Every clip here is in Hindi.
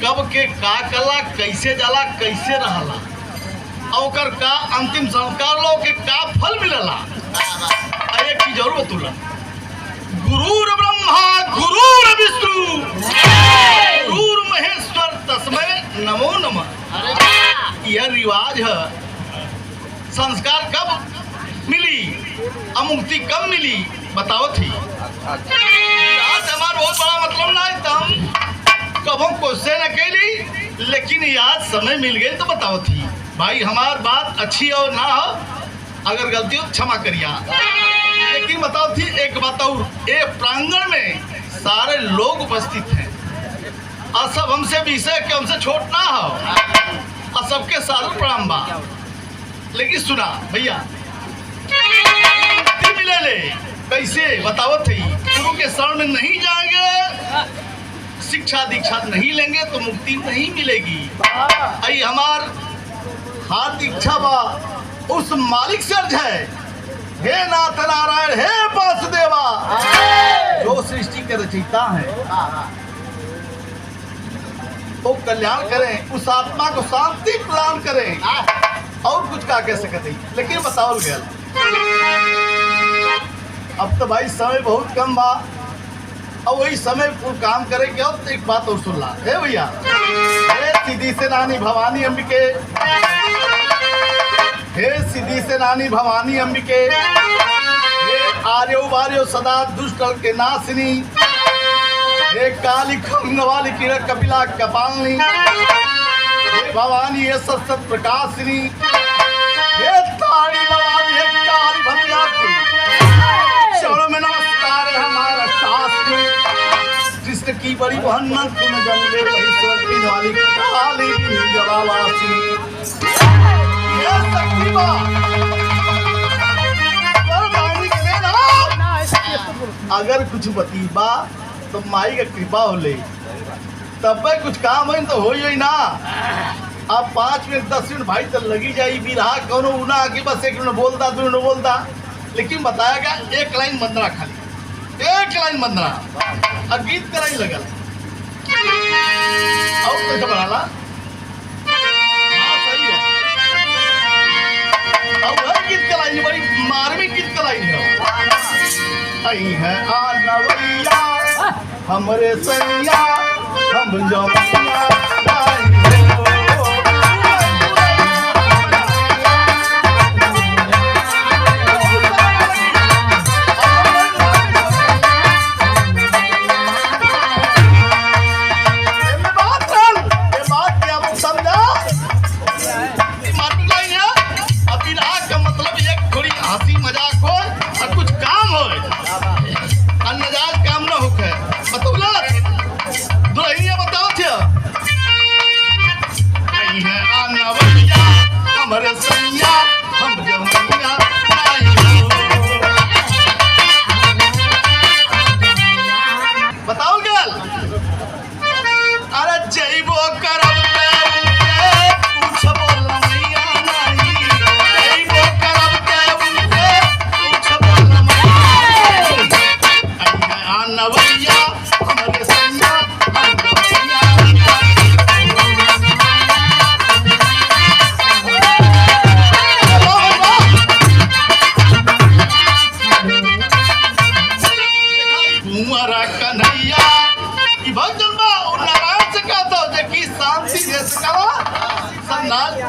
कब के का कला, कैसे जाला, कैसे रहला, और का अंतिम संस्कार लो के का फल मिलला। एक की जरूर बतूला, गुरुर ब्रह्मा गुरुर विष्णु गुरुर महेश्वर तस्मै नमो नमः। यह रिवाज है। संस्कार कब मिली, मुक्ति कब मिली बताओ थी। आज हमारा बहुत बड़ा मतलब ना है, तो हम कबों क्वेश्चन अकेली, लेकिन याद समय मिल गई तो बताओ थी। भाई हमार बात अच्छी और ना हो, अगर गलती हो क्षमा करिया। लेकिन बताओ थी एक बात और, ये प्रांगण में सारे लोग उपस्थित हैं और सब हमसे विषय के हमसे छोट ना हो, और सबके सारे प्रणाम बा। लेकिन सुना भैया, मिले ले कैसे बताओ थी। गुरु के शरण में नहीं जाएंगे, शिक्षा दीक्षा नहीं लेंगे तो मुक्ति नहीं मिलेगी। आई हमार हाथ दीक्षा बा उस मालिक से अर्ज है, हे नाथ नारायण हे वासुदेवा, जो सृष्टि के रचयिता है, वो कल्याण करें, उस आत्मा को शांति प्रदान करें, और कुछ का कह सकते हैं। लेकिन बताओ गया अब तो भाई समय बहुत कम बा, और वही समय पूर्ण काम करेंगे। और तो एक बात और सुन ला हे भैया, हे सीधी से नानी भवानी अंबिके, हे सीधी से नानी भवानी अंबिके, हे आर्यो वार्यो सदा दुष्ट के नासिनी, हे काली खंग वाली किरण कपिला कपालिनी, हे भवानी हे सत प्रकाशिनी, हे तारी भवानी हे कारी भतिया की चरणों में नमस्कार है हमारा शास्त्री। कृष्ण की बड़ी बहन मन तुम जंगले महेश्वर की वाली काली जवावासी, ये शक्ति बा अगर कुछ बतीबा तो माई का कृपा हो ले, तब कुछ काम है तो हो ही ना। अब 5 मिनट 10 मिनट भाई तो लगी जाई भी रहा कौन उना आके बस 1 मिनट बोलता 2 मिनट बोलता, लेकिन बताया गया 1 लाइन बंदना, खाली 1 लाइन बंदना, और गीत कराई लगल। और कैसे बनाला? हाँ सही है, और वह गीत कराई बड़ी मार्मिक गीत कराई है। आई है आनवैया हमरे सैया हम जमैया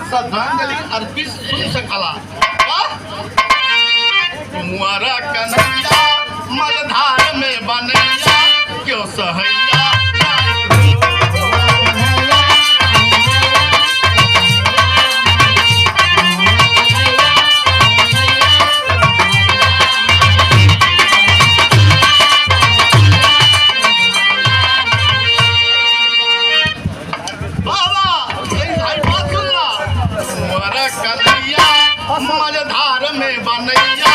श्रद्धांजलि अर्पित सुन सकला। तुम्हारा कन्हैया मलधार में बनैया क्यों सहैया, मलधार में बनैया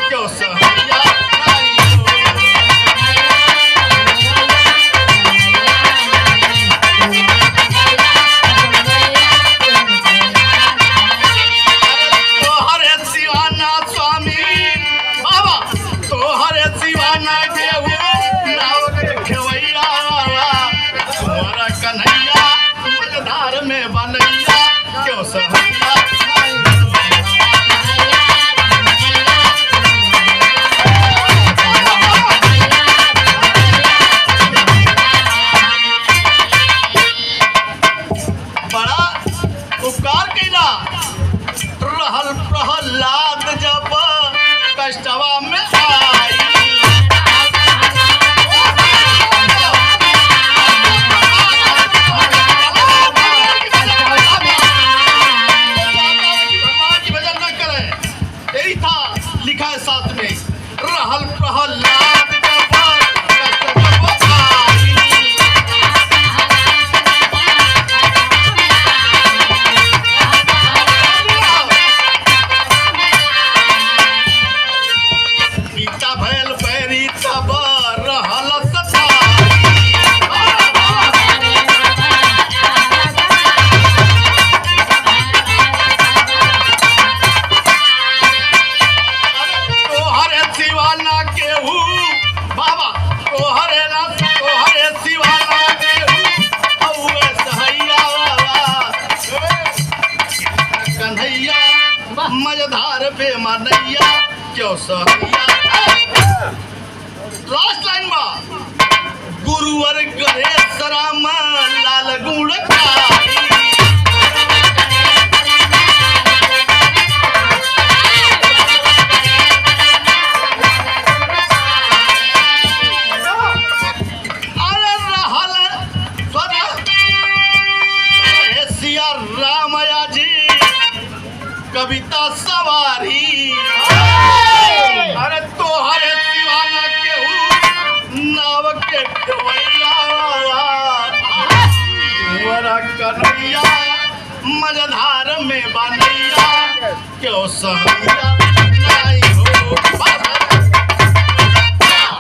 क्यों सहैया। तोहरे सिवाना स्वामी बाबा, तोहरे सिवाना देव नाव खेवैया, तुम्हारा कन्हैया मनैया क्यों सहैया। लास्ट लाइन में गुरुवर गणेश राम लाल गुणकारी। अरे रहल स्वरा सिया रामया जी कविता सवारी। अरे तोहरे दीवाना केहू नाव के खवैया वरा कन्हैया मझधार में बनैया क्यों सहैया।